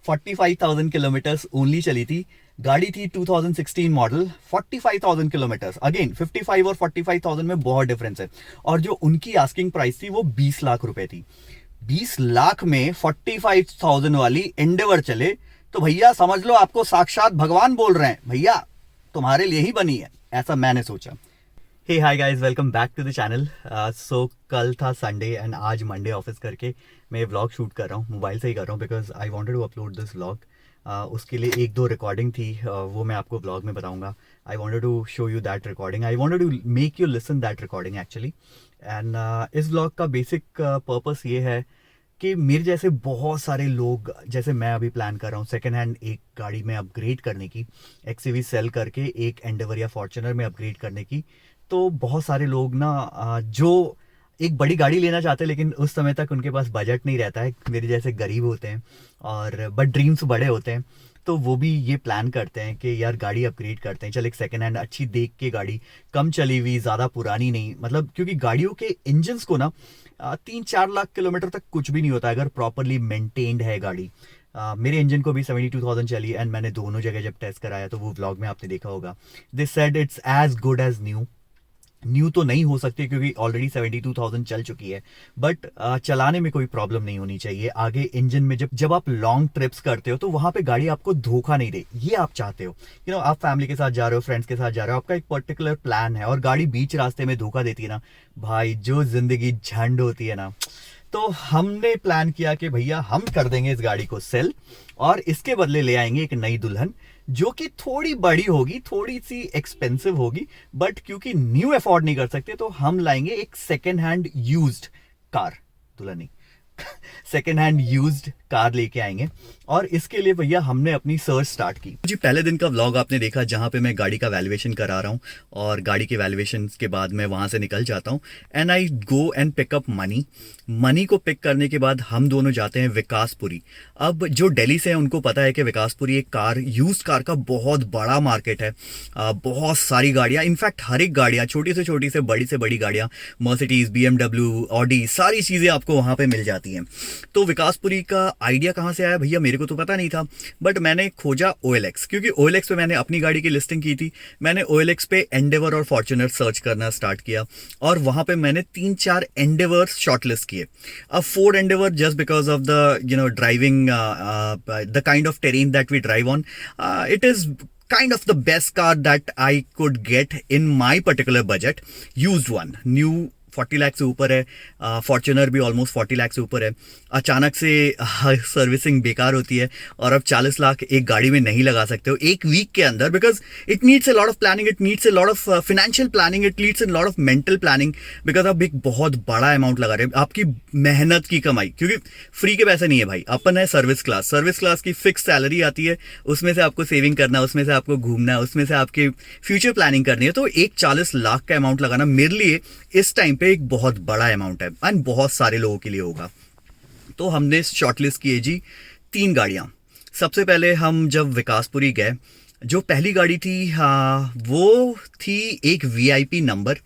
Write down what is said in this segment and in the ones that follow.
45,000 kilometres only चली थी। गाड़ी थी 2016 मॉडल, 45,000 किलोमीटर्स। अगेन 55 और 45,000 में बहुत डिफरेंस है। और जो उनकी आस्किंग प्राइस थी वो 20 लाख रुपए थी। 20 लाख में 45,000 वाली एंडेवर चले तो भैया समझ लो आपको साक्षात भगवान बोल रहे हैं, भैया तुम्हारे लिए ही बनी है, ऐसा मैंने सोचा। Hey hi guys, welcome back to the channel. So कल था संडे एंड आज मंडे ऑफिस करके मैं व्लॉग शूट कर रहा हूँ, मोबाइल से ही कर रहा हूँ because I wanted to upload this vlog. उसके लिए एक दो रिकॉर्डिंग थी, वो मैं आपको व्लॉग में बताऊंगा। I wanted to show you that recording, I wanted to make you listen that recording actually. And इस व्लॉग का बेसिक पर्पस ये है कि मेरे जैसे बहुत सारे लोग, जैसे मैं अभी प्लान कर रहा हूँ सेकेंड हैंड एक गाड़ी में अपग्रेड करने की, एक्सयूवी सेल करके एक एंडेवर या फॉर्च्यूनर में अपग्रेड करने की। तो बहुत सारे लोग ना जो एक बड़ी गाड़ी लेना चाहते हैं लेकिन उस समय तक उनके पास बजट नहीं रहता है, मेरे जैसे गरीब होते हैं और बट ड्रीम्स बड़े होते हैं, तो वो भी ये प्लान करते हैं कि यार गाड़ी अपग्रेड करते हैं, चल एक सेकेंड हैंड अच्छी देख के गाड़ी, कम चली हुई, ज़्यादा पुरानी नहीं, मतलब क्योंकि गाड़ियों के इंजन्स को ना 3-4 लाख किलोमीटर तक कुछ भी नहीं होता अगर प्रॉपरली मेंटेन्ड है गाड़ी। मेरे इंजन को भी 72,000 चली एंड मैंने दोनों जगह जब टेस्ट कराया तो वो व्लॉग में आपने देखा होगा। They said it's as good as new. New तो नहीं हो सकती क्योंकि ऑलरेडी 72,000 चल चुकी है, बट चलाने में कोई प्रॉब्लम नहीं होनी चाहिए। आगे इंजन में जब जब आप लॉन्ग ट्रिप्स करते हो तो वहां पे गाड़ी आपको धोखा नहीं दे, ये आप चाहते हो। आप फैमिली के साथ जा रहे हो, फ्रेंड्स के साथ जा रहे हो, आपका एक पर्टिकुलर प्लान है और गाड़ी बीच रास्ते में धोखा देती है ना भाई, जो जिंदगी झंड होती है ना। तो हमने प्लान किया कि भैया हम कर देंगे इस गाड़ी को सेल और इसके बदले ले आएंगे एक नई दुल्हन जो कि थोड़ी बड़ी होगी, थोड़ी सी एक्सपेंसिव होगी, बट क्योंकि न्यू अफोर्ड नहीं कर सकते तो हम लाएंगे एक सेकेंड हैंड यूज्ड कार, दुल्हन सेकेंड हैंड यूज्ड कार लेके आएंगे। और इसके लिए भैया हमने अपनी सर्च स्टार्ट की जी। पहले दिन का व्लॉग आपने देखा जहां पे मैं गाड़ी का वैल्यूएशन करा रहा हूं और गाड़ी के वैल्यूएशन के बाद मैं वहां से निकल जाता हूं and I go and pick up Mani को पिक करने के बाद हम दोनों जाते हैं विकासपुरी। अब जो दिल्ली से हैं उनको पता है कि विकासपुरी एक यूज्ड कार का बहुत बड़ा मार्केट है। बहुत सारी गाड़ियां, इनफैक्ट हर एक गाड़ियां, छोटी से बड़ी गाड़ियां, मर्सिडीज, BMW, ऑडी, सारी चीजें आपको वहां पे मिल जाती हैं। तो विकासपुरी का आइडिया कहाँ से आया भैया, मेरे को तो पता नहीं था, बट मैंने खोजा OLX, क्योंकि OLX पे मैंने अपनी गाड़ी की लिस्टिंग की थी। मैंने OLX पे एंडेवर और फॉर्च्यूनर सर्च करना स्टार्ट किया और वहां पे मैंने 3-4 एंडेवर शॉर्टलिस्ट किए। अब 4 Endeavour just because of the driving, the kind of terrain that we drive on, it is kind of the best car that I could get in my particular budget. Used one, new 40 lakh से ऊपर है, Fortuner भी almost 40 lakh से ऊपर है। अचानक से servicing बेकार होती है और अब 40 लाख एक गाड़ी में नहीं लगा सकते हो एक वीक के अंदर, because it needs a lot of planning, it needs a lot of financial planning, it needs a lot of mental planning, because आप एक बहुत बड़ा अमाउंट लगा रहे हैं, आपकी मेहनत की कमाई, क्योंकि फ्री के पैसे नहीं है भाई। अपन है सर्विस क्लास की फिक्स सैलरी आती है, उसमें से आपको सेविंग करना है, उसमें से आपको घूमना है, उसमें से आपकी फ्यूचर प्लानिंग करनी है। तो एक 40 लाख का अमाउंट लगाना मेरे लिए इस टाइम पे एक बहुत बड़ा अमाउंट है एंड बहुत सारे लोगों के लिए होगा। तो हमने शॉर्टलिस्ट किए जी 3 गाड़ियां। सबसे पहले हम जब विकासपुरी गए, जो पहली गाड़ी थी वो थी एक VIP नंबर।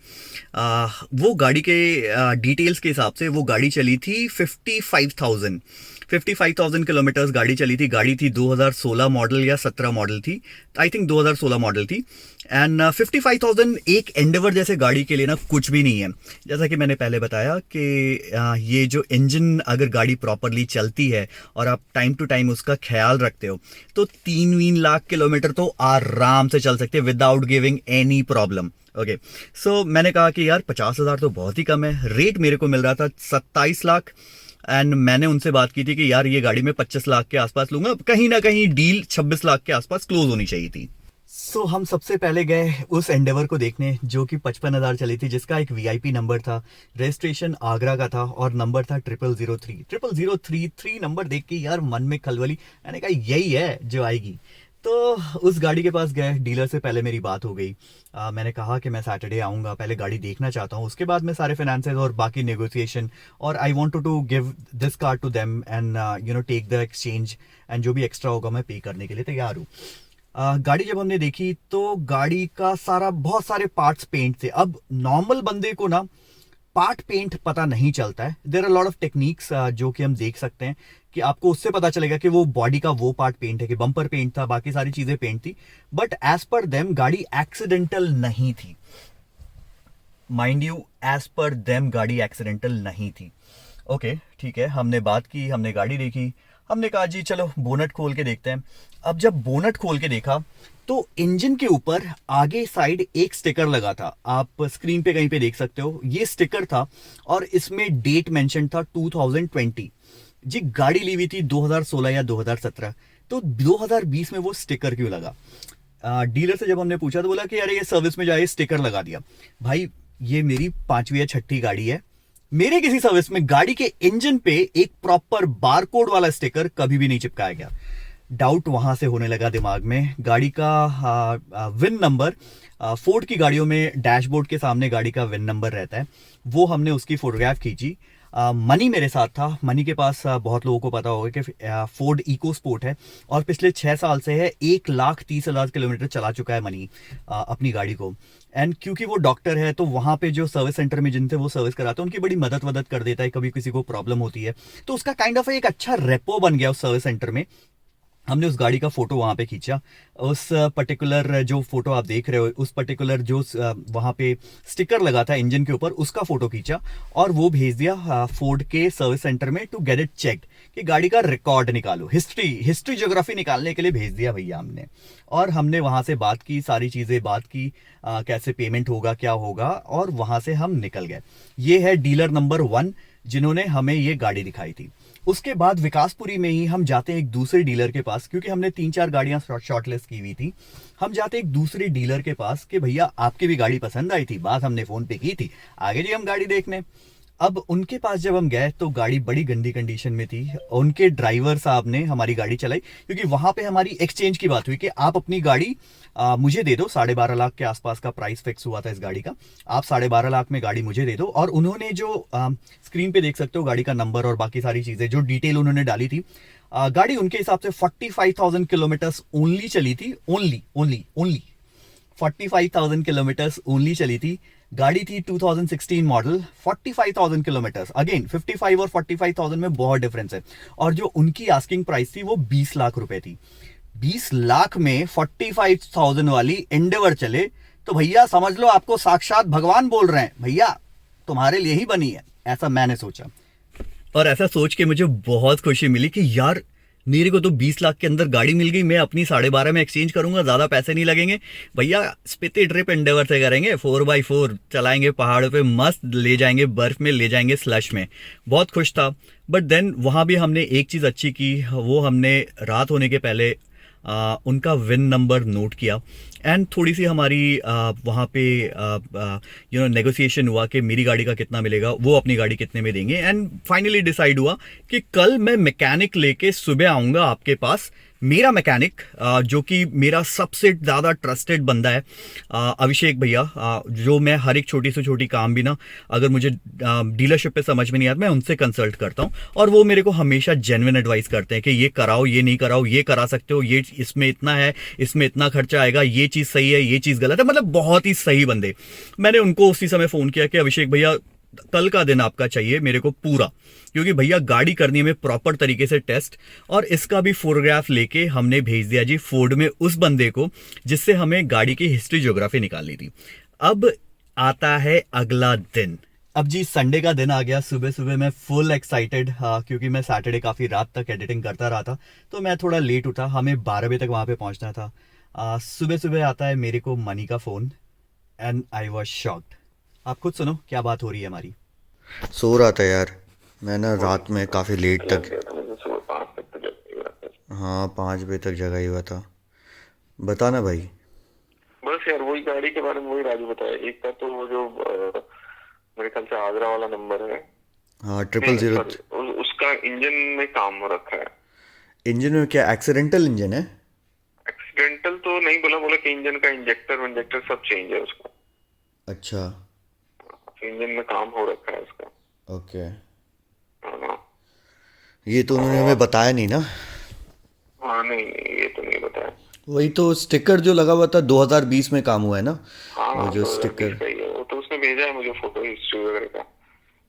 वो गाड़ी के डिटेल्स के हिसाब से वो गाड़ी चली थी 55,000 किलोमीटर्स गाड़ी चली थी। गाड़ी थी 2016 मॉडल या 17 मॉडल थी, आई थिंक 2016 मॉडल थी। एंड 55,000 एक एंडेवर जैसे गाड़ी के लिए ना कुछ भी नहीं है। जैसा कि मैंने पहले बताया कि ये जो इंजन अगर गाड़ी प्रॉपरली चलती है और आप टाइम टू टाइम उसका ख्याल रखते हो तो 3 लाख किलोमीटर तो आराम से चल सकते हैं without giving any problem. Okay, so मैंने कहा कि यार 50,000 तो बहुत ही कम है। रेट मेरे को मिल रहा था 27 लाख एंड मैंने उनसे बात की थी कि यार ये गाड़ी मैं 25 लाख के आसपास लूंगा, कहीं ना कहीं डील 26 लाख के आसपास क्लोज होनी चाहिए थी। सो हम सबसे पहले गए उस एंडेवर को देखने जो कि 55,000 चली थी, जिसका एक VIP नंबर था, रजिस्ट्रेशन आगरा का था और नंबर था 0003 नंबर देख के यार मन में खलबली, मैंने कहा यही है जो आएगी। तो उस गाड़ी के पास गए, डीलर से पहले मेरी बात हो गई। मैंने कहा कि मैं सैटरडे आऊँगा, पहले गाड़ी देखना चाहता हूँ, उसके बाद मैं सारे फाइनेंसेस और बाकी नेगोशिएशन, और I want to give this car to them and take the exchange and जो भी एक्स्ट्रा होगा मैं पे करने के लिए तैयार हूँ। गाड़ी जब हमने देखी तो गाड़ी का बहुत सारे पार्ट्स पेंट थे। अब नॉर्मल बंदे को ना पार्ट पेंट पता नहीं चलता है। There are lot of techniques जो कि हम देख सकते हैं कि आपको उससे पता चलेगा कि वो बॉडी का वो पार्ट पेंट है, कि बम्पर पेंट था, बाकी सारी चीजें पेंट थी, बट एज पर देम गाड़ी एक्सीडेंटल नहीं थी। Mind you, as per them गाड़ी एक्सीडेंटल नहीं थी। ओके ठीक है, हमने बात की, हमने गाड़ी देखी, हमने कहा जी चलो बोनट खोल के देखते हैं। अब जब बोनट खोल के देखा तो इंजन के ऊपर आगे साइड एक स्टिकर लगा था, आप स्क्रीन पे कहीं पे देख सकते हो, ये स्टिकर था और इसमें डेट मेंशन था 2020। जी गाड़ी ली हुई थी 2016 या 2017, तो 2020 में वो स्टिकर क्यों लगा? डीलर से जब हमने पूछा तो बोला कि अरे ये सर्विस में जाए स्टिकर लगा दिया। भाई ये मेरी 5वीं या 6ठी गाड़ी है, मेरे किसी सर्विस में गाड़ी के इंजन पे एक प्रॉपर बारकोड वाला स्टिकर कभी भी नहीं चिपकाया गया। डाउट वहां से होने लगा दिमाग में। गाड़ी का विन नंबर, फोर्ड की गाड़ियों में डैशबोर्ड के सामने गाड़ी का विन नंबर रहता है, वो हमने उसकी फोटोग्राफ खींची। मनी मेरे साथ था। मनी के पास बहुत लोगों को पता होगा कि फोर्ड इको स्पोर्ट है और पिछले 6 साल से है 1,30,000 किलोमीटर चला चुका है मनी अपनी गाड़ी को। एंड क्योंकि वो डॉक्टर है तो वहाँ पे जो सर्विस सेंटर में जिनसे वो सर्विस कराते हैं उनकी बड़ी मदद कर देता है, कभी किसी को प्रॉब्लम होती है तो उसका काइंड ऑफ एक अच्छा रेपो बन गया उस सर्विस सेंटर में। हमने उस गाड़ी का फोटो वहां पे खींचा, उस पर्टिकुलर जो फोटो आप देख रहे हो, उस पर्टिकुलर जो वहां पे स्टिकर लगा था इंजन के ऊपर, उसका फोटो खींचा और वो भेज दिया फोर्ड के सर्विस सेंटर में टू गेट इट चेक, कि गाड़ी का रिकॉर्ड निकालो, हिस्ट्री ज्योग्राफी निकालने के लिए भेज दिया भैया हमने। और हमने वहां से बात की, सारी चीजें बात की, कैसे पेमेंट होगा क्या होगा, और वहां से हम निकल गए। ये है डीलर नंबर 1 जिन्होंने हमें ये गाड़ी दिखाई थी। उसके बाद विकासपुरी में ही हम जाते हैं एक दूसरे डीलर के पास, क्योंकि हमने 3-4 गाड़ियां शॉर्टलिस्ट की हुई थी। हम जाते एक दूसरे डीलर के पास कि भैया आपकी भी गाड़ी पसंद आई थी, बात हमने फोन पे की थी, आगे जी हम गाड़ी देखने। अब उनके पास जब हम गए तो गाड़ी बड़ी गंदी कंडीशन में थी। उनके ड्राइवर साहब ने हमारी गाड़ी चलाई, क्योंकि वहां पे हमारी एक्सचेंज की बात हुई कि आप अपनी गाड़ी मुझे दे दो, 12.5 लाख के आसपास का प्राइस फिक्स हुआ था इस गाड़ी का, आप 12.5 लाख में गाड़ी मुझे दे दो। और उन्होंने जो स्क्रीन पे देख सकते हो गाड़ी का नंबर और बाकी सारी चीजें जो डिटेल उन्होंने डाली थी, गाड़ी उनके हिसाब से 45,000 किलोमीटर्स ओनली चली थी। ओनली 45,000 किलोमीटर्स ओनली चली थी। गाड़ी थी 2016 मॉडल, 45,000 किलोमीटर्स। अगेन 55 और 45,000 में बहुत डिफरेंस है। और जो उनकी आस्किंग प्राइस थी वो 20 लाख रुपए थी। 20 लाख में 45,000 वाली एंडेवर चले तो भैया समझ लो आपको साक्षात भगवान बोल रहे हैं, भैया तुम्हारे लिए ही बनी है, ऐसा मैंने सोचा। और ऐसा सोच के मुझे बहुत खुशी मिली कि यार मेरे को तो 20 लाख के अंदर गाड़ी मिल गई, मैं अपनी 12.5 में एक्सचेंज करूंगा, ज्यादा पैसे नहीं लगेंगे भैया। स्पीति ट्रिप एंडेवर से करेंगे, 4x4 चलाएंगे पहाड़ों पे, मस्त ले जाएंगे, बर्फ में ले जाएंगे, स्लश में। बहुत खुश था। बट देन वहां भी हमने एक चीज अच्छी की, वो हमने रात होने के पहले उनका विन नंबर नोट किया एंड थोड़ी सी हमारी वहाँ पे नेगोशिएशन हुआ कि मेरी गाड़ी का कितना मिलेगा, वो अपनी गाड़ी कितने में देंगे। एंड फाइनली डिसाइड हुआ कि कल मैं मैकेनिक लेके सुबह आऊँगा आपके पास। मेरा मैकेनिक जो कि मेरा सबसे ज़्यादा ट्रस्टेड बंदा है, अभिषेक भैया, जो मैं हर एक छोटी से छोटी काम भी ना, अगर मुझे डीलरशिप पे समझ में नहीं आता मैं उनसे कंसल्ट करता हूँ और वो मेरे को हमेशा जेन्युइन एडवाइस करते हैं कि ये कराओ, ये नहीं कराओ, ये करा सकते हो, ये इसमें इतना है, इसमें इतना खर्चा आएगा, ये चीज़ सही है, ये चीज़ गलत है। मतलब बहुत ही सही बंदे। मैंने उनको उसी समय फ़ोन किया कि अभिषेक भैया कल का दिन आपका चाहिए मेरे को पूरा, क्योंकि भैया गाड़ी करनी है में प्रॉपर तरीके से टेस्ट। और इसका भी फोटोग्राफ लेके हमने भेज दिया जी फोर्ड में उस बंदे को जिससे हमें गाड़ी की हिस्ट्री ज्योग्राफी निकालनी थी। अब आता है अगला दिन। अब जी संडे का दिन आ गया। सुबह सुबह मैं फुल एक्साइटेड, क्योंकि मैं सैटरडे काफ़ी रात तक एडिटिंग करता रहा था तो मैं थोड़ा लेट उठा, हमें 12 बजे तक वहाँ पे पहुँचना था। सुबह सुबह आता है मेरे को मनी का phone and I was shocked. आप खुद सुनो क्या बात हो रही है हमारी। सो रहा था यार मैं ना, रात में काफ़ी लेट तक। हाँ 5 बजे तक जगा ही हुआ था। बता ना भाई। बस यार वही गाड़ी के बारे में वही राजू बताया। एक का तो वो जो मेरे ख्याल से आगरा वाला नंबर है। हाँ नहीं, 000। sorry, उसका इंजन में काम हो रखा है। इंजन में क्या एक्सीडेंटल इंजन है? एक्सीडेंटल तो नहीं बोला, बोला कि इंजन का इंजेक्टर सब चेंज है उसका। अच्छा इंजन में काम हो रखा है उसका। ओके। हाँ ये तो उन्होंने हमें बताया नहीं ना। हाँ, नहीं ये तो नहीं बताया। वही तो स्टिकर जो लगा हुआ था 2020 में काम हुआ है ना। हाँ वो जो 2020 स्टिकर। का ही है वो, तो उसने भेजा है मुझे फोटो हिस्ट्री वगैरह का।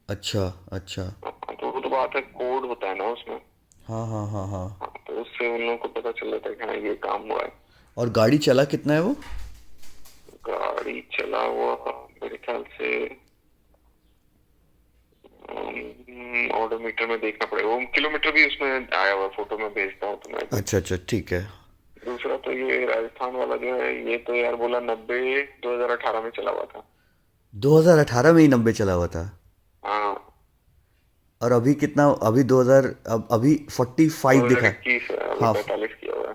अच्छा अच्छा। तो वो तो बात है, कोड होता है ना उसमें। हाँ हाँ हाँ हाँ। हाँ, तो उससे उन लोगों को पता चल जाता है कि हाँ ये काम हुआ है। और गाड़ी चला कितना है वो? गाड़ी चला हुआ मेरे ख्याल से ऑडोमीटर में देखना पड़ेगा, वो किलोमीटर भी उसमें आया हुआ है, फोटो में भेजता हूँ तुम्हें अभी। अच्छा अच्छा ठीक है। दूसरा तो ये राजस्थान वाला जो है, ये तो यार बोला 90 2018 में चला हुआ था। 2018 में ही 90 चला हुआ था। हाँ, और अभी कितना, अभी 2000, अब अभी 45 दिखा है। 2021 है, अभी हाँ। 45 किया हुआ है।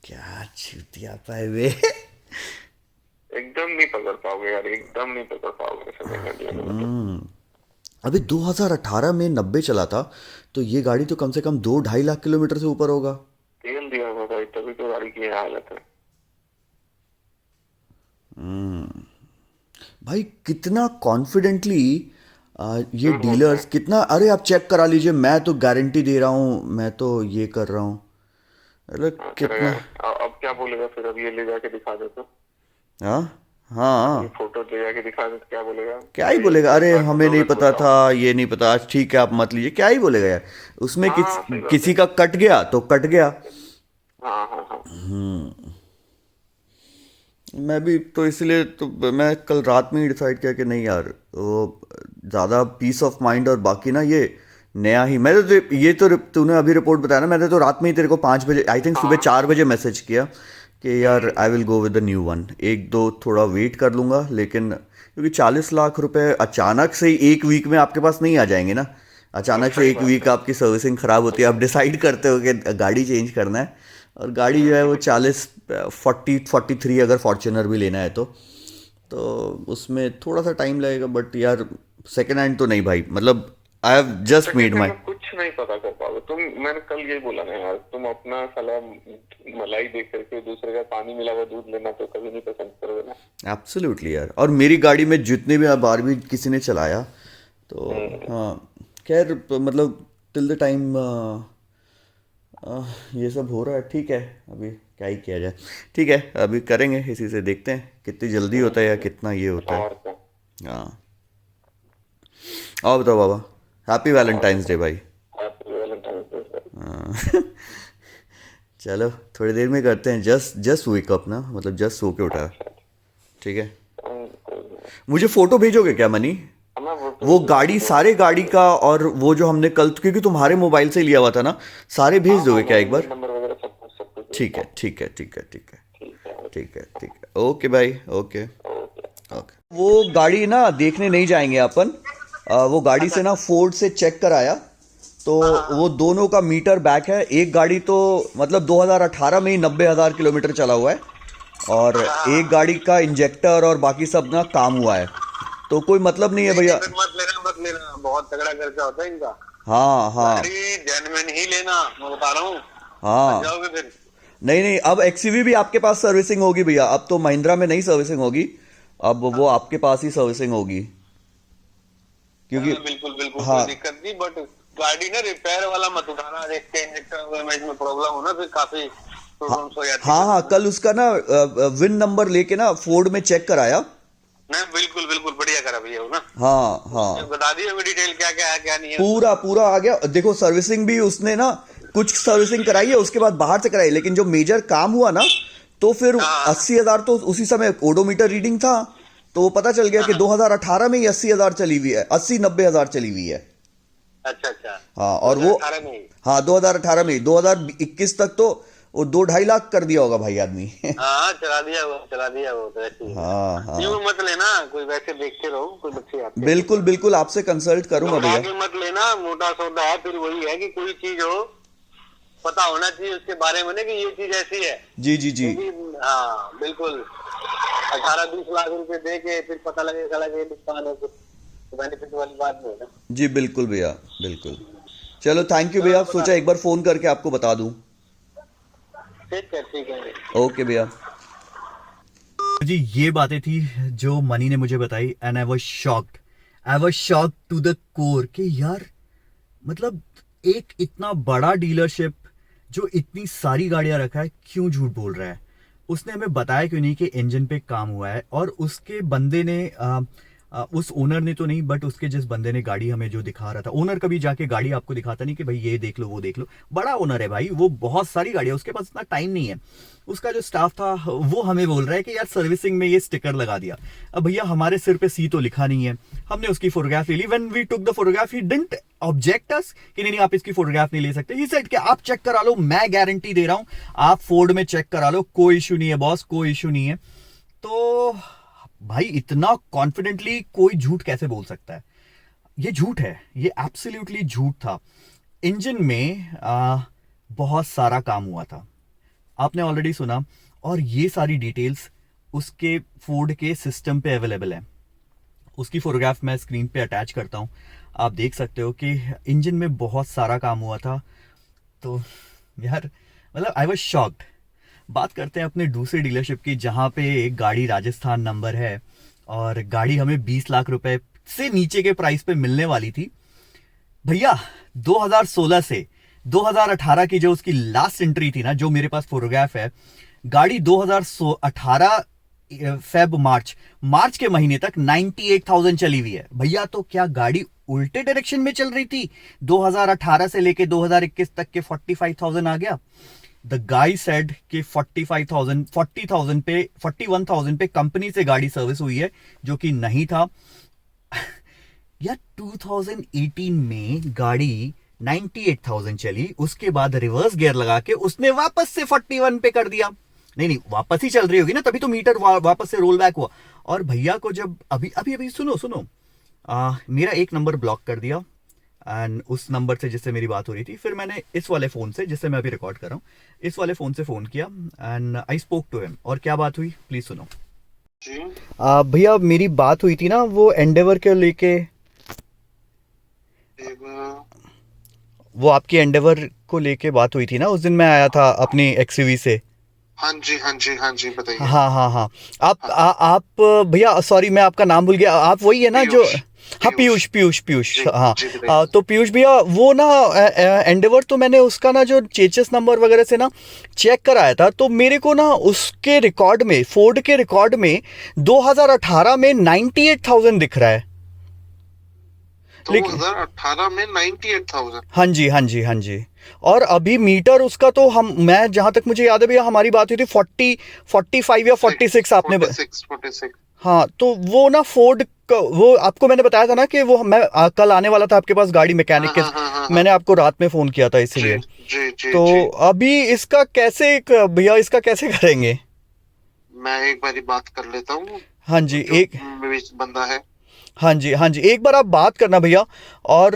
क्या चूतिया पाए वे। एकदम नहीं पकड़ पाओगे यार, एकदम नहीं पकड़ पाओगे सेकंड हैंड लेने में तो। अभी 2018 में 90 चला था, तो ये गाड़ी तो कम से कम 2-2.5 लाख किलोमीटर से ऊपर होगा। तेल दिया होगा भाई, तभी तो गाड़ी की ये हालत है। भाई कितना कॉन्फिडेंटली ये झूठ बोलते डीलर्स हैं। कितना, अरे आप चेक करा लीजिए, मैं तो गारंटी दे रहा हूँ, मैं तो ये कर रहा हूँ। अरे हाँ, कितना। करेगा। अब क्या बोलेगा फिर, अब ये ले जाके दिखा दे तो, हाँ ये हाँ। फोटो ले जाके दिखा दे तो क्या बोलेगा? क्या ही भाई बोलेगा, 10 अरे लाख में हमें नहीं दोगे तो पता बताओ। था, ये नहीं पता, ठीक है आप मत लीजिए, क्या ही बोलेगा यार। उसमें हाँ सही बात किसी है। का कट गया तो कट गया। हाँ हाँ हाँ। मैं भी तो इसलिए तो मैं कल रात में ही डिसाइड किया कि नहीं यार, वो ज़्यादा पीस ऑफ माइंड, और बाकी ना ये नया ही, मैं तो ये तो तूने अभी रिपोर्ट बताया ना, मैंने तो रात में ही तेरे को 5 बजे, आई थिंक सुबह हाँ 4 बजे मैसेज किया कि यार I will go with the new one, एक दो थोड़ा वेट कर लूँगा, लेकिन क्योंकि 40 लाख रुपए अचानक से ही एक वीक में आपके पास नहीं आ जाएंगे ना। अचानक से सही एक बात वीक है। आपकी सर्विसिंग ख़राब होती है, आप डिसाइड करते हो कि गाड़ी चेंज करना है, और गाड़ी जो है वो 43 अगर फॉर्च्यूनर भी लेना है तो उसमें थोड़ा सा टाइम लगेगा, बट यार सेकेंड हैंड तो नहीं भाई, मतलब I have just made second my. में कुछ नहीं पता कर पाओगे तुम। मैंने कल यही बोला ना यार, तुम अपना साला मलाई देख करके दूसरे का पानी मिला हुआ दूध लेना तो कभी नहीं पसंद करोगे ना। एब्सोल्युटली यार, और मेरी गाड़ी में जितने भी बार भी किसी ने चलाया तो हाँ, खैर तो मतलब टिल द टाइम ये सब हो रहा है, ठीक है, अभी क्या ही किया जाए। ठीक है, अभी करेंगे इसी से, देखते हैं कितनी जल्दी होता है या कितना ये होता है। और क्या। हाँ। और बताओ बाबा, हैप्पी वैलेंटाइंस डे भाई। Happy Valentine's day sir. हाँ। चलो थोड़ी देर में करते हैं, जस्ट जस्ट वेक अप ना, मतलब जस्ट सो के उठा। ठीक है, मुझे फोटो भेजोगे क्या मनी? मैं वो गाड़ी, सारे गाड़ी का, और वो जो हमने कल, क्योंकि तुम्हारे मोबाइल से ही लिया हुआ था ना, सारे भेज दोगे क्या एक बार? नंबर वगैरह सब कुछ ठीक है ठीक है ठीक है ठीक है ठीक है। ठीक है ठीक है, ओके भाई, ओके ओके। ओके। वो गाड़ी ना देखने नहीं जाएंगे अपन, वो गाड़ी से ना फोर्ड से चेक कराया, तो वो दोनों का मीटर बैक है। एक गाड़ी तो मतलब 2018 में ही 90,000 किलोमीटर चला हुआ है, और एक गाड़ी का इंजेक्टर और बाकी सब ना काम हुआ है, तो कोई मतलब नहीं है भैया। फिर मत लेना, बहुत तगड़ा खर्चा होता है इनका। हाँ हाँ गाड़ी जेन्युइन ही लेना, मैं बता रहा हूँ। हाँ। जाओगे फिर। नहीं नहीं, अब एक्सयूवी भी आपके पास सर्विसिंग होगी भैया, अब तो महिंद्रा में नहीं सर्विसिंग होगी, अब वो आपके पास ही सर्विसिंग होगी, क्योंकि बिल्कुल बिल्कुल हाँ कोई दिक्कत नहीं, बट गाड़ी ना रिपेयर वाला मत उठाना, इसके इंजेक्टर में इसमें प्रॉब्लम हो ना, फिर काफी प्रॉब्लम्स हो जाती है। हाँ हाँ, कल उसका ना विन नंबर लेके ना फोर्ड में चेक कराया। नहीं बिल्कुल बिल्कुल बढ़िया करा भैया वो ना। हाँ हाँ, बता दिए हमें डिटेल क्या क्या है क्या नहीं है। पूरा पूरा आ गया। देखो सर्विसिंग भी उसने ना कुछ सर्विसिंग कराई है, उसके बाद बाहर से कराई, लेकिन जो मेजर काम हुआ ना, तो फिर 80,000 तो उसी समय ओडोमीटर रीडिंग था, तो वो पता चल गया कि 2018 में ही 80,000 चली हुई है, 80-90,000 चली हुई है। अच्छा अच्छा। हाँ, और वो 2018 में ही। हाँ 2018 में, 2021 तक तो वो 2-2.5 लाख कर दिया होगा भाई आदमी। हाँ चला दिया वो तो ऐसे ही। हाँ हाँ, यूं मत लेना, कोई वैसे देखते रहो, कोई बच्चे आते हैं। बिल्कुल बिल्कुल, आपसे कंसल्ट करूंगा घबरा भैया। के मत लेना, मोटा सौदा है, फिर वही है कि कोई चीज हो पता होना चाहिए उसके बारे में ना, कि ये चीज ऐसी है। जी जी जी, क्योंकि हाँ बिल्कुल 18-20 लाख रुपए दे के फिर पता लगे साला ये नुकसान है, तो बेनिफिट वाली बात नहीं है ना। जी बिल्कुल भैया, बिल्कुल। चलो थैंक यू भैया, सोचा एक बार फोन करके आपको बता दूं। ठीक है। ओके भैया। जी ये बातें थी जो मनी ने मुझे बताई, and I was shocked to the core कि यार, मतलब एक इतना बड़ा डीलरशिप जो इतनी सारी गाड़ियां रखा है, क्यों झूठ बोल रहा है? उसने हमें बताया क्यों नहीं कि इंजन पे काम हुआ है, और उसके बंदे ने उस ओनर ने तो नहीं, बट उसके जिस बंदे ने गाड़ी हमें जो दिखा रहा था, ओनर कभी जाके गाड़ी आपको दिखाता नहीं कि भाई ये देख लो वो देख लो, बड़ा ओनर है भाई, वो बहुत सारी गाड़ियां, उसके पास इतना टाइम नहीं है। उसका जो स्टाफ था वो हमें बोल रहा है कि यार सर्विसिंग में ये स्टिकर लगा दिया। अब भैया हमारे सिर पे सी तो लिखा नहीं है, हमने उसकी फोटोग्राफ ले ली। When we took the photograph he didn't object us कि नहीं आप इसकी फोटोग्राफ नहीं ले सकते। ही सेड कि आप चेक करा लो, मैं गारंटी दे रहा हूं, आप फोर्ड में चेक करा लो, कोई इशू नहीं है बॉस, कोई इशू नहीं है। तो भाई इतना कॉन्फिडेंटली कोई झूठ कैसे बोल सकता है? ये झूठ है, ये एब्सोल्युटली झूठ था। इंजन में बहुत सारा काम हुआ था, आपने ऑलरेडी सुना, और ये सारी डिटेल्स उसके फोर्ड के सिस्टम पे अवेलेबल है। उसकी फोटोग्राफ मैं स्क्रीन पे अटैच करता हूँ, आप देख सकते हो कि इंजन में बहुत सारा काम हुआ था। तो यार मतलब आई वाज शॉक्ड। बात करते हैं अपने दूसरे डीलरशिप की, जहाँ पे एक गाड़ी राजस्थान नंबर है और गाड़ी हमें 20 लाख रुपए से नीचे के प्राइस पे मिलने वाली थी। भैया 2016 से 2018 की जो उसकी लास्ट एंट्री थी ना, जो मेरे पास फोटोग्राफ है, गाड़ी 2018 फेब मार्च के महीने तक 98,000 चली हुई है भैया। तो क्या गाड़ी उल्टे डायरेक्शन में चल रही थी? 2018 से लेके 2021 तक के 45,000 आ गया। द गाई सेड कि 40,000 पे 41,000 पे कंपनी से गाड़ी सर्विस हुई है, जो कि नहीं था। यार 2018 में गाड़ी 98,000 चली, उसके बाद रिवर्स गियर लगा के उसने वापस से 41 पे कर दिया। नहीं वापस ही चल रही होगी ना, तभी तो मीटर वापस से रोल बैक हुआ। और भैया को जब अभी सुनो मेरा एक नंबर ब्लॉक कर दिया, एंड उस नंबर से जिससे मेरी बात हो रही थी, फिर मैंने इस वाले फोन से, जिससे मैं अभी रिकॉर्ड कर रहा हूँ, इस वाले फोन से फोन किया and I spoke to him. और क्या बात हुई प्लीज सुनो। भैया मेरी बात हुई थी ना वो एंडेवर के लेके, वो आपकी एंडेवर को लेके बात हुई थी ना, उस दिन मैं आया था अपनी एक्सयूवी से। हाँ जी बताइए। हाँ आप भैया सॉरी मैं आपका नाम भूल गया, आप वही है ना जो, हाँ पीयूष हाँ। तो पीयूष भैया वो ना एंडेवर, तो मैंने उसका ना जो चेचस नंबर वगैरह से ना चेक कराया था, तो मेरे को ना उसके रिकॉर्ड में, फोर्ड के रिकॉर्ड में 2018 में 98,000 दिख रहा है। 2018 में 98,000? हाँ जी। और अभी मीटर उसका तो मैं जहां तक मुझे याद है भैया, हमारी बात हुई थी 45 या 46 आपने 46। हाँ, तो वो ना फोर्ड वो आपको मैंने बताया था ना कि वो मैं कल आने वाला था आपके पास गाड़ी मैकेनिक के, मैंने आपको रात में फोन किया था इसलिए। तो अभी इसका कैसे भैया, इसका कैसे करेंगे? मैं एक बारी बात कर लेता हूँ। हाँ जी, एक बंदा है। हाँ जी एक बार आप बात करना भैया। और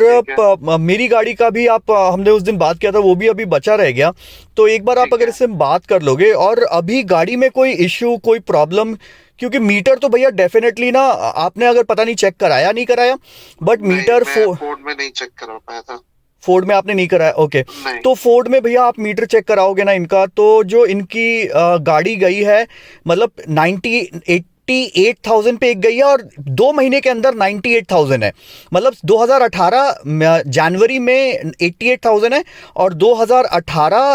मेरी गाड़ी का भी आप, हमने उस दिन बात किया था, वो भी अभी बचा रह गया, तो एक बार आप अगर इससे बात कर लोगे। और अभी गाड़ी में कोई इश्यू, कोई प्रॉब्लम, क्योंकि मीटर तो भैया डेफिनेटली ना, आपने अगर पता नहीं चेक कराया नहीं कराया, बट मीटर फोर्ड में नहीं चेक करा पाया था। फोर्ड में आपने नहीं कराया, ओके। तो फोर्ड में भैया आप मीटर चेक कराओगे ना इनका, तो जो इनकी गाड़ी गई है, मतलब 88,000 पे एक गई है, और 2 महीने के अंदर 98,000 है। मतलब 2018 जनवरी में 88,000 है, और 2018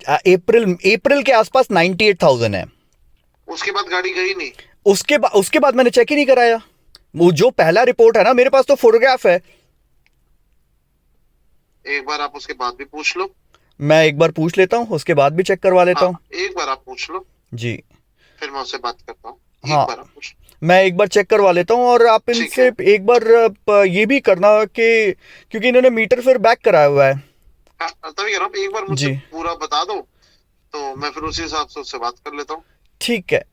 अप्रैल के आसपास 98,000 है। उसके बाद गाड़ी गई नहीं? उसके बाद मैंने चेक ही नहीं कराया। वो जो पहला रिपोर्ट है ना, मेरे पास तो फोटोग्राफ है। एक बार आप उसके बाद भी पूछ लो। मैं एक बार पूछ लेता हूँ, उसके बाद भी चेक करवा लेता हूँ। एक बार आप पूछ लो जी, फिर मैं उससे बात करता हूँ। हाँ, मैं एक बार चेक करवा लेता हूँ। और आप इनसे एक बार ये भी करना कि, क्योंकि इन्होंने मीटर फिर बैक कराया हुआ है। तभी कह रहा हूँ, एक बार मुझे पूरा बता दो, तो मैं फिर उसी हिसाब से उससे बात कर लेता हूँ। ठीक है,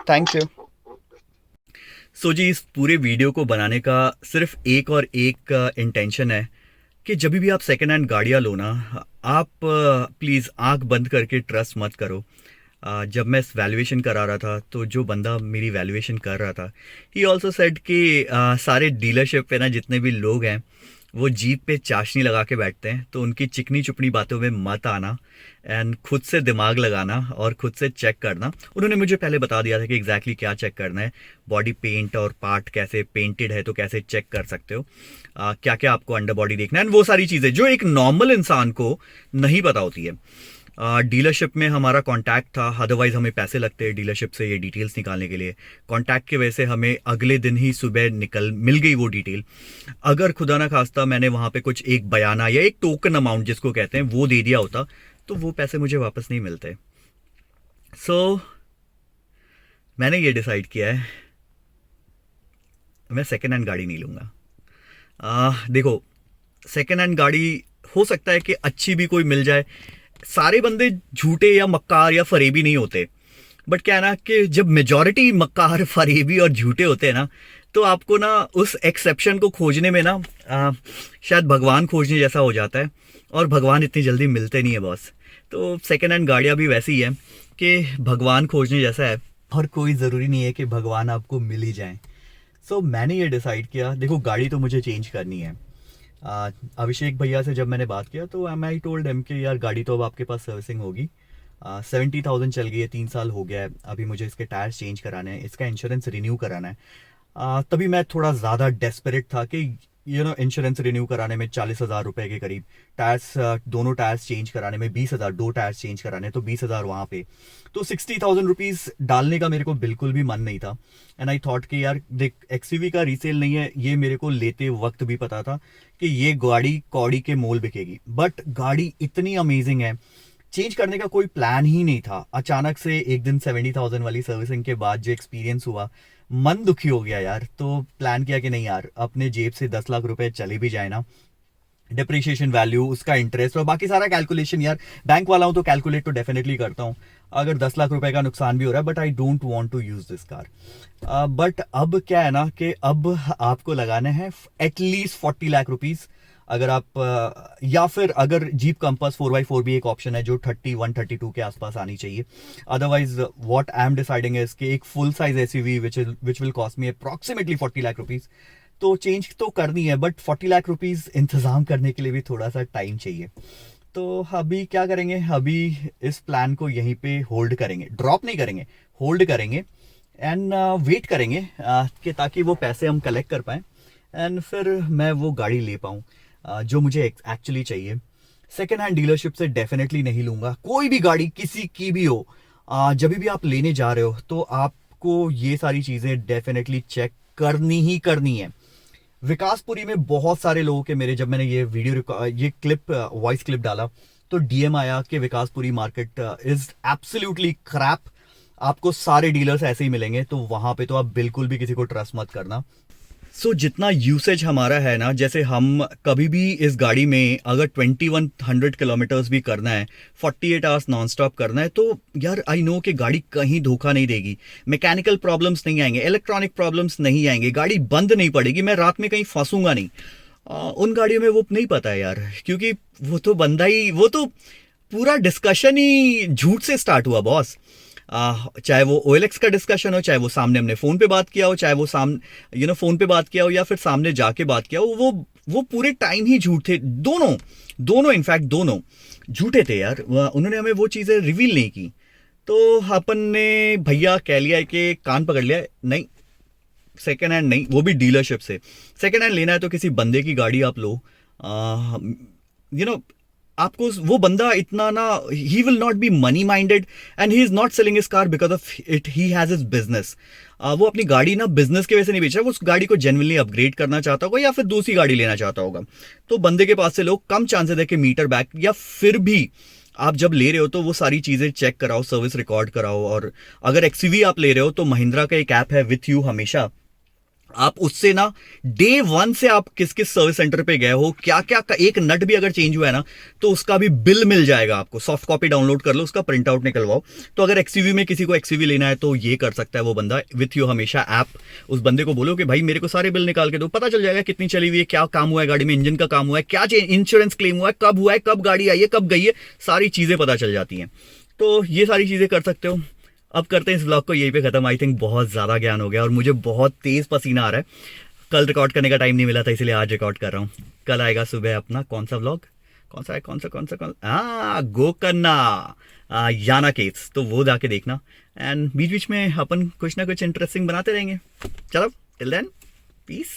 थैंक यू। सो जी, इस पूरे वीडियो को बनाने का सिर्फ एक और एक इंटेंशन है कि जब भी आप सेकेंड हैंड गाड़ियाँ लो ना, आप प्लीज़ आंख बंद करके ट्रस्ट मत करो। जब मैं वैल्यूएशन करा रहा था, तो जो बंदा मेरी वैल्यूएशन कर रहा था, ही ऑल्सो सेड कि सारे डीलरशिप पे ना जितने भी लोग हैं, वो जीप पे चाशनी लगा के बैठते हैं, तो उनकी चिकनी चुपनी बातों में मत आना, एंड खुद से दिमाग लगाना और खुद से चेक करना। उन्होंने मुझे पहले बता दिया था कि एग्जैक्टली क्या चेक करना है, बॉडी पेंट और पार्ट कैसे पेंटेड है तो कैसे चेक कर सकते हो, क्या क्या आपको अंडर बॉडी देखना है, वो सारी चीज़ें जो एक नॉर्मल इंसान को नहीं पता होती है। डीलरशिप में हमारा कांटेक्ट था, अदरवाइज हमें पैसे लगते हैं डीलरशिप से ये डिटेल्स निकालने के लिए। कांटेक्ट की वजह से हमें अगले दिन ही सुबह मिल गई वो डिटेल। अगर खुदा ना खास्ता मैंने वहाँ पे कुछ एक बयाना या एक टोकन अमाउंट जिसको कहते हैं वो दे दिया होता तो वो पैसे मुझे वापस नहीं मिलते। सो मैंने ये डिसाइड किया है मैं सेकेंड हैंड गाड़ी नहीं लूँगा। देखो सेकेंड हैंड गाड़ी हो सकता है कि अच्छी भी कोई मिल जाए, सारे बंदे झूठे या मक्कार या फरेबी नहीं होते, बट क्या है ना कि जब मेजॉरिटी मक्कार फरेबी और झूठे होते हैं ना तो आपको ना उस एक्सेप्शन को खोजने में ना शायद भगवान खोजने जैसा हो जाता है, और भगवान इतनी जल्दी मिलते नहीं है बॉस। तो सेकेंड हैंड गाड़ियाँ भी वैसी ही है कि भगवान खोजने जैसा है, और कोई ज़रूरी नहीं है कि भगवान आपको मिल ही जाए। सो मैंने ये डिसाइड किया, देखो गाड़ी तो मुझे चेंज करनी है। अभिषेक भैया से जब मैंने बात किया तो आई टोल्ड हिम कि यार गाड़ी तो अब आपके पास सर्विसिंग होगी, 70,000 चल गई है, 3 साल हो गया है, अभी मुझे इसके टायर्स चेंज कराने हैं, इसका इंश्योरेंस रिन्यू कराना है। तभी मैं थोड़ा ज़्यादा डेस्परेट था कि इंश्योरेंस रिन्यू कराने में 40,000 रुपये के करीब, टायर्स दोनों टायर्स चेंज कराने में 20,000, 2 टायर्स चेंज कराने तो 20,000 वहाँ पे, तो 60,000 रुपीज़ डालने का मेरे को बिल्कुल भी मन नहीं था। एंड आई थॉट कि यार देख एक्सयूवी का रीसेल नहीं है, ये मेरे को लेते वक्त भी पता था कि ये गाड़ी कौड़ी के मोल बिकेगी, बट गाड़ी इतनी अमेजिंग है, चेंज करने का कोई प्लान ही नहीं था। अचानक से एक दिन 70,000 वाली सर्विसिंग के बाद जो एक्सपीरियंस हुआ, मन दुखी हो गया यार। तो प्लान किया कि नहीं यार, अपने जेब से 10 लाख रुपए चले भी जाए ना, डिप्रिशिएशन वैल्यू, उसका इंटरेस्ट और बाकी सारा कैलकुलेशन, यार बैंक वाला हूं तो कैलकुलेट तो डेफिनेटली करता हूं। अगर 10 लाख रुपए का नुकसान भी हो रहा है, but I don't want to use this car. But अब क्या है ना कि अब आपको लगाने हैं एटलीस्ट 40 लाख रुपीज, अगर आप या फिर अगर जीप कंपास 4x4 भी एक ऑप्शन है जो 31-32 के आसपास आनी चाहिए। Otherwise what I am deciding is कि एक full size SUV which will cost me approximately 40 lakh rupees, तो चेंज तो करनी है, बट 40 लाख रुपीज इंतजाम करने के लिए भी थोड़ा सा टाइम चाहिए। तो अभी क्या करेंगे, अभी इस प्लान को यहीं पे होल्ड करेंगे, ड्रॉप नहीं करेंगे, होल्ड करेंगे एंड वेट करेंगे कि ताकि वो पैसे हम कलेक्ट कर पाएँ एंड फिर मैं वो गाड़ी ले पाऊँ जो मुझे एक्चुअली चाहिए। सेकेंड हैंड डीलरशिप से डेफिनेटली नहीं लूँगा कोई भी गाड़ी, किसी की भी हो। जब भी आप लेने जा रहे हो तो आपको ये सारी चीज़ें डेफिनेटली चेक करनी ही करनी है। विकासपुरी में बहुत सारे लोगों के मेरे, जब मैंने ये क्लिप वॉइस क्लिप डाला तो डीएम आया कि Vikaspuri market is absolutely crap, आपको सारे डीलर्स ऐसे ही मिलेंगे, तो वहां पे तो आप बिल्कुल भी किसी को ट्रस्ट मत करना। सो जितना यूसेज हमारा है ना, जैसे हम कभी भी इस गाड़ी में अगर 2100 किलोमीटर्स भी करना है, 48 आवर्स नॉन स्टॉप करना है, तो यार आई नो कि गाड़ी कहीं धोखा नहीं देगी, मैकेनिकल प्रॉब्लम्स नहीं आएंगे, इलेक्ट्रॉनिक प्रॉब्लम्स नहीं आएंगे, गाड़ी बंद नहीं पड़ेगी, मैं रात में कहीं फंसूंगा नहीं। उन गाड़ियों में वो नहीं पता है यार, क्योंकि वो तो पूरा डिस्कशन ही झूठ से स्टार्ट हुआ बॉस। चाहे वो OLX का डिस्कशन हो, चाहे वो सामने हमने फोन पे बात किया हो, चाहे वो सामने फोन पे बात किया हो या फिर सामने जाके बात किया हो, वो पूरे टाइम ही झूठ थे। दोनों इनफैक्ट दोनों झूठे थे यार, उन्होंने हमें वो चीजें रिवील नहीं की। तो अपन ने भैया कह लिया है कि कान पकड़ लिया, नहीं सेकेंड हैंड नहीं, वो भी डीलरशिप से। सेकेंड हैंड लेना है तो किसी बंदे की गाड़ी आप लो, आपको वो बंदा इतना ना, he will not be money minded and he is not selling his car because of it, he has his business. वो अपनी गाड़ी ना बिजनेस की वजह से नहीं बेच रहा, वो उस गाड़ी को जेन्युइनली अपग्रेड करना चाहता होगा या फिर दूसरी गाड़ी लेना चाहता होगा। तो बंदे के पास से लोग कम चांसेस है कि मीटर बैक, या फिर भी आप जब ले रहे हो तो वो सारी चीजें चेक कराओ, सर्विस रिकॉर्ड कराओ। और अगर एक्सयूवी आप ले रहे हो तो महिंद्रा का एक ऐप है विथ यू हमेशा, आप उससे ना डे 1 से आप किस किस सर्विस सेंटर पे गए हो, क्या क्या एक नट भी अगर चेंज हुआ है ना तो उसका भी बिल मिल जाएगा आपको, सॉफ्ट कॉपी डाउनलोड कर लो, उसका प्रिंट आउट निकलवाओ। तो अगर एक्सयूवी में किसी को एक्सयूवी लेना है तो ये कर सकता है वो बंदा, विथ यू हमेशा ऐप। उस बंदे को बोलो कि भाई मेरे को सारे बिल निकाल के दो, पता चल जाएगा कितनी चली हुई है, क्या काम हुआ है गाड़ी में, इंजन का काम हुआ है, क्या इंश्योरेंस क्लेम हुआ है, कब हुआ है, कब गाड़ी आई है, कब गई है, सारी चीजें पता चल जाती हैं। तो ये सारी चीजें कर सकते हो। अब करते हैं इस ब्लॉग को यहीं पे खत्म। आई थिंक बहुत ज्यादा ज्ञान हो गया और मुझे बहुत तेज पसीना आ रहा है। कल रिकॉर्ड करने का टाइम नहीं मिला था, इसलिए आज रिकॉर्ड कर रहा हूँ। कल आएगा सुबह अपना कौन सा व्लॉग, कौन सा गोकर्णा याना केस, तो वो जाके देखना। एंड बीच बीच में अपन कुछ ना कुछ इंटरेस्टिंग बनाते रहेंगे। चलो टिल देन पीस।